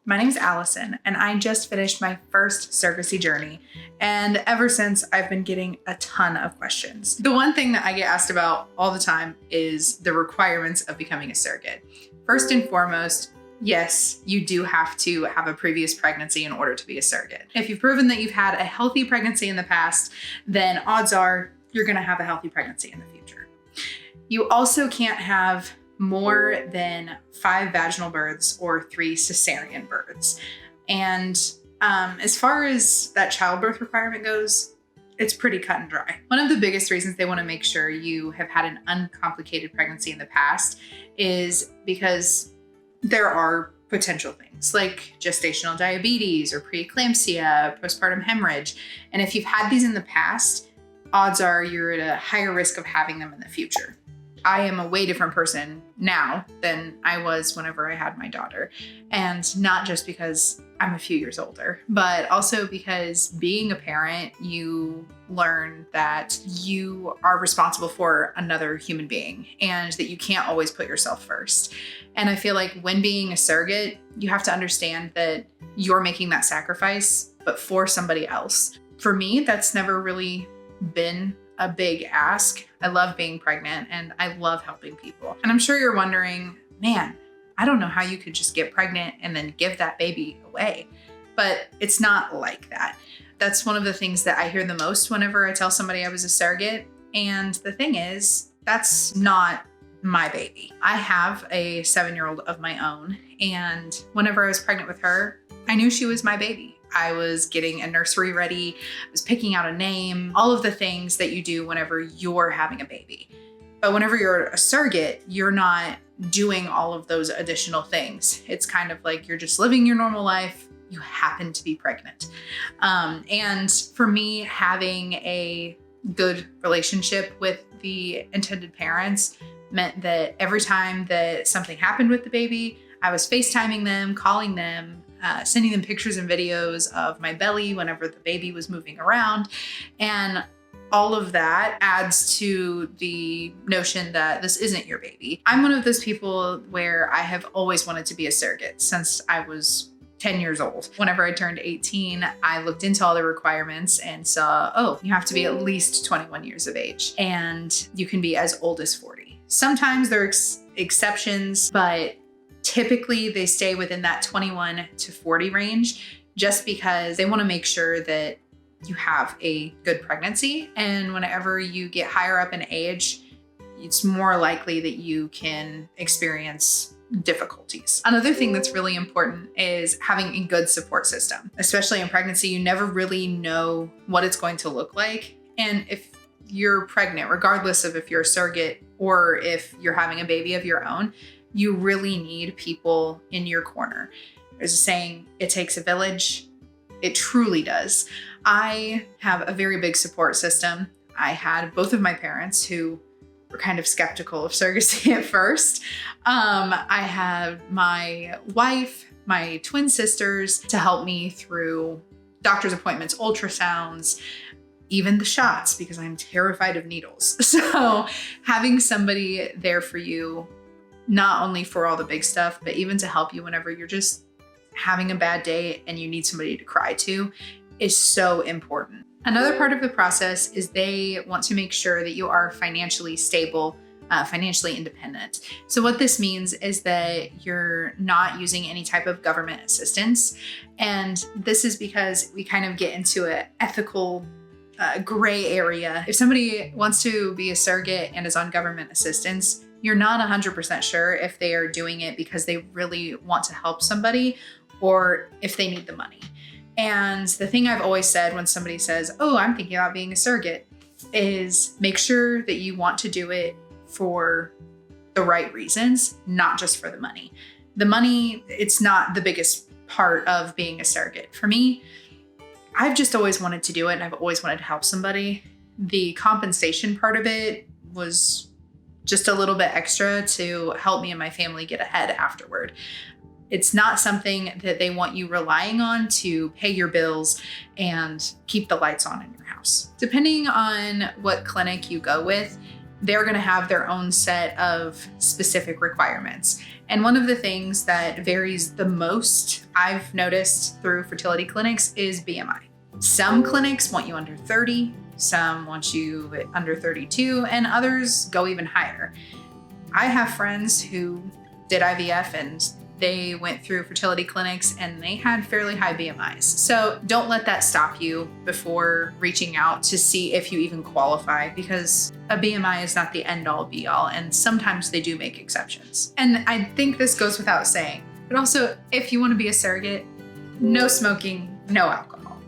My name's Alison, and I just finished my first surrogacy journey. And ever since, I've been getting a ton of questions. The one thing that I get asked about all the time is the requirements of becoming a surrogate. First and foremost, yes, you do have to have a previous pregnancy in order to be a surrogate. If you've proven that you've had a healthy pregnancy in the past, then odds are you're going to have a healthy pregnancy in the future. You also can't have more than 5 vaginal births or 3 Caesarean births. And as far as that childbirth requirement goes, it's pretty cut and dry. One of the biggest reasons they want to make sure you have had an uncomplicated pregnancy in the past is because there are potential things like gestational diabetes or preeclampsia, postpartum hemorrhage. And if you've had these in the past, odds are you're at a higher risk of having them in the future. I am a way different person now than I was whenever I had my daughter. And not just because I'm a few years older, but also because being a parent, you learn that you are responsible for another human being and that you can't always put yourself first. And I feel like when being a surrogate, you have to understand that you're making that sacrifice, but for somebody else. For me, that's never really been a big ask. I love being pregnant and I love helping people. And I'm sure you're wondering, man, I don't know how you could just get pregnant and then give that baby away. But it's not like that. That's one of the things that I hear the most whenever I tell somebody I was a surrogate. And the thing is, that's not my baby. I have a 7-year-old of my own. And whenever I was pregnant with her, I knew she was my baby. I was getting a nursery ready, I was picking out a name, all of the things that you do whenever you're having a baby. But whenever you're a surrogate, you're not doing all of those additional things. It's kind of like you're just living your normal life. You happen to be pregnant. And for me, having a good relationship with the intended parents meant that every time that something happened with the baby, I was FaceTiming them, calling them, sending them pictures and videos of my belly whenever the baby was moving around. And all of that adds to the notion that this isn't your baby. I'm one of those people where I have always wanted to be a surrogate since I was 10 years old. Whenever I turned 18, I looked into all the requirements and saw, oh, you have to be at least 21 years of age and you can be as old as 40. Sometimes there are exceptions, but typically they stay within that 21 to 40 range just because they want to make sure that you have a good pregnancy. And whenever you get higher up in age, it's more likely that you can experience difficulties. Another thing that's really important is having a good support system. Especially in pregnancy, you never really know what it's going to look like. And if you're pregnant, regardless of if you're a surrogate or if you're having a baby of your own, you really need people in your corner. There's a saying, it takes a village. It truly does. I have a very big support system. I had both of my parents who were kind of skeptical of surrogacy at first. I had my wife, my twin sisters to help me through doctor's appointments, ultrasounds, even the shots, because I'm terrified of needles. So having somebody there for you, not only for all the big stuff, but even to help you whenever you're just having a bad day and you need somebody to cry to, is so important. Another part of the process is they want to make sure that you are financially stable, financially independent. So what this means is that you're not using any type of government assistance. And this is because we kind of get into an ethical gray area. If somebody wants to be a surrogate and is on government assistance, you're not 100% sure if they are doing it because they really want to help somebody or if they need the money. And the thing I've always said when somebody says, oh, I'm thinking about being a surrogate, is make sure that you want to do it for the right reasons, not just for the money. The money, it's not the biggest part of being a surrogate. For me, I've just always wanted to do it and I've always wanted to help somebody. The compensation part of it was just a little bit extra to help me and my family get ahead afterward. It's not something that they want you relying on to pay your bills and keep the lights on in your house. Depending on what clinic you go with, they're going to have their own set of specific requirements. And one of the things that varies the most I've noticed through fertility clinics is BMI. Some clinics want you under 30, some want you under 32, and others go even higher. I have friends who did IVF and they went through fertility clinics and they had fairly high BMIs. So don't let that stop you before reaching out to see if you even qualify, because a BMI is not the end all be all. And sometimes they do make exceptions. And I think this goes without saying, but also if you want to be a surrogate, no smoking, no alcohol.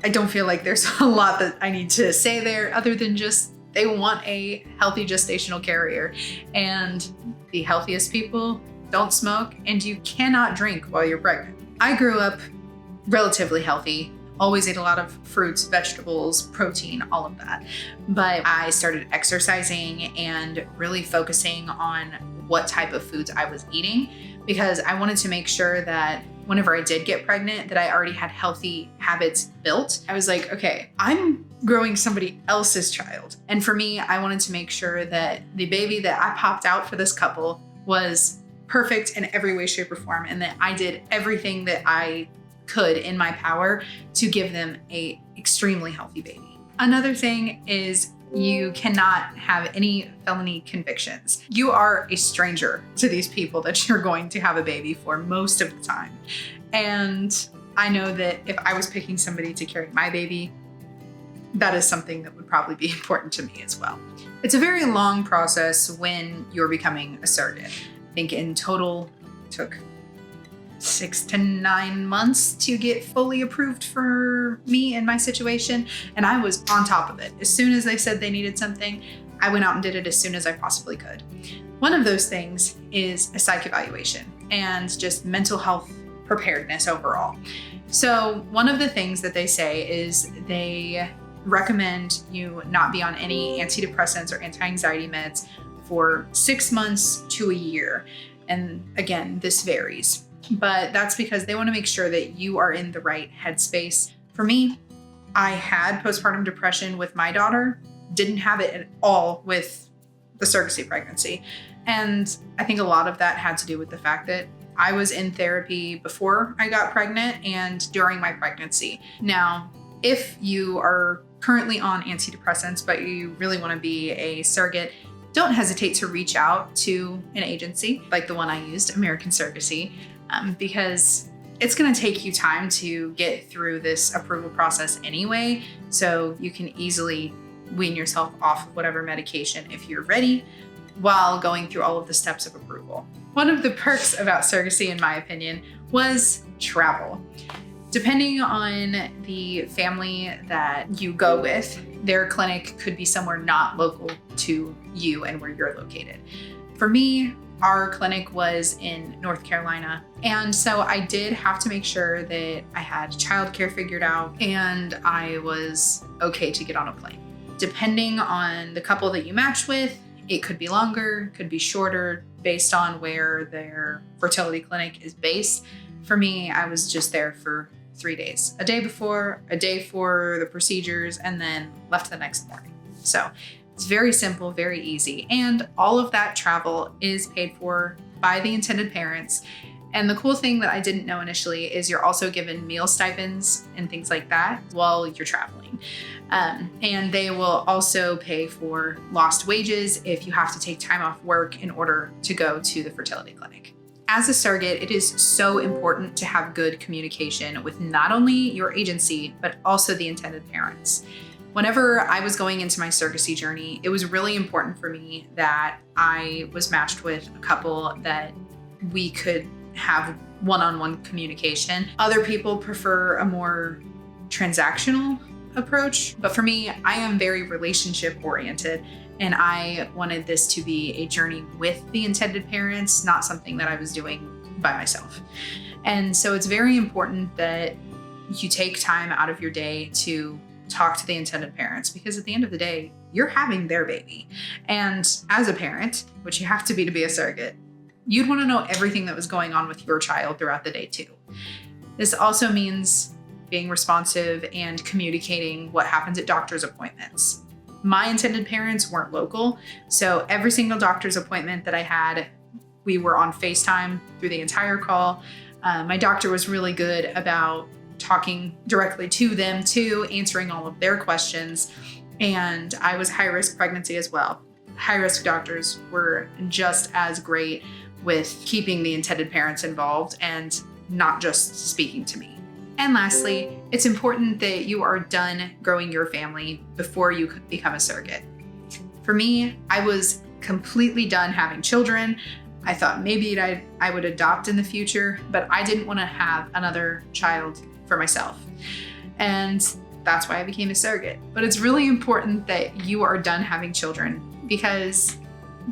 I don't feel like there's a lot that I need to say there other than just they want a healthy gestational carrier, and the healthiest people don't smoke, and you cannot drink while you're pregnant. I grew up relatively healthy, always ate a lot of fruits, vegetables, protein, all of that. But I started exercising and really focusing on what type of foods I was eating, because I wanted to make sure that whenever I did get pregnant, that I already had healthy habits built. I was like, okay, I'm growing somebody else's child. And for me, I wanted to make sure that the baby that I popped out for this couple was perfect in every way, shape, or form, and that I did everything that I could in my power to give them a extremely healthy baby. Another thing is you cannot have any felony convictions. You are a stranger to these people that you're going to have a baby for most of the time. And I know that if I was picking somebody to carry my baby, that is something that would probably be important to me as well. It's a very long process when you're becoming a surrogate. I think in total it took 6 to 9 months to get fully approved for me in my situation. And I was on top of it. As soon as they said they needed something, I went out and did it as soon as I possibly could. One of those things is a psych evaluation and just mental health preparedness overall. So one of the things that they say is they recommend you not be on any antidepressants or anti-anxiety meds for 6 months to a year. And again, this varies, but that's because they want to make sure that you are in the right headspace. For me, I had postpartum depression with my daughter, didn't have it at all with the surrogacy pregnancy. And I think a lot of that had to do with the fact that I was in therapy before I got pregnant and during my pregnancy. Now, if you are currently on antidepressants, but you really want to be a surrogate, don't hesitate to reach out to an agency like the one I used, American Surrogacy, because it's going to take you time to get through this approval process anyway. So you can easily wean yourself off of whatever medication if you're ready while going through all of the steps of approval. One of the perks about surrogacy, in my opinion, was travel. Depending on the family that you go with, their clinic could be somewhere not local to you and where you're located. For me, our clinic was in North Carolina. And so I did have to make sure that I had childcare figured out and I was okay to get on a plane. Depending on the couple that you match with, it could be longer, could be shorter, based on where their fertility clinic is based. For me, I was just there for 3 days, a day before, a day for the procedures, and then left the next morning. So it's very simple, very easy. And all of that travel is paid for by the intended parents. And the cool thing that I didn't know initially is you're also given meal stipends and things like that while you're traveling. And they will also pay for lost wages if you have to take time off work in order to go to the fertility clinic. As a surrogate, it is so important to have good communication with not only your agency, but also the intended parents. Whenever I was going into my surrogacy journey, it was really important for me that I was matched with a couple that we could have one-on-one communication. Other people prefer a more transactional approach, but for me, I am very relationship oriented. And I wanted this to be a journey with the intended parents, not something that I was doing by myself. And so it's very important that you take time out of your day to talk to the intended parents, because at the end of the day, you're having their baby. And as a parent, which you have to be a surrogate, you'd want to know everything that was going on with your child throughout the day too. This also means being responsive and communicating what happens at doctor's appointments. My intended parents weren't local, so every single doctor's appointment that I had, We were on FaceTime through the entire call. My doctor was really good about talking directly to them too, answering all of their questions. And I was high risk pregnancy as well. High risk doctors were just as great with keeping the intended parents involved and not just speaking to me. And lastly, it's important that you are done growing your family before you become a surrogate. For me, I was completely done having children. I thought maybe I would adopt in the future, but I didn't want to have another child for myself. And that's why I became a surrogate. But it's really important that you are done having children because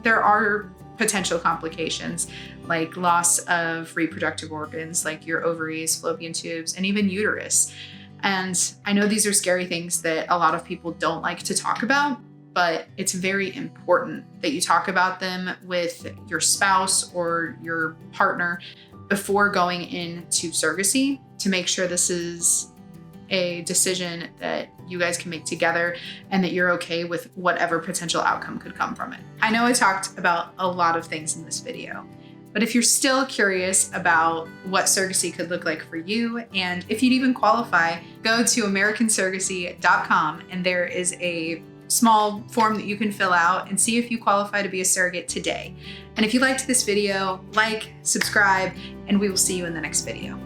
there are potential complications like loss of reproductive organs like your ovaries, fallopian tubes, and even uterus. And I know these are scary things that a lot of people don't like to talk about, but it's very important that you talk about them with your spouse or your partner before going into surrogacy to make sure this is a decision that you guys can make together and that you're okay with whatever potential outcome could come from it. I know I talked about a lot of things in this video, but if you're still curious about what surrogacy could look like for you, and if you'd even qualify, go to americansurrogacy.com and there is a small form that you can fill out and see if you qualify to be a surrogate today. And if you liked this video, like, subscribe, and we will see you in the next video.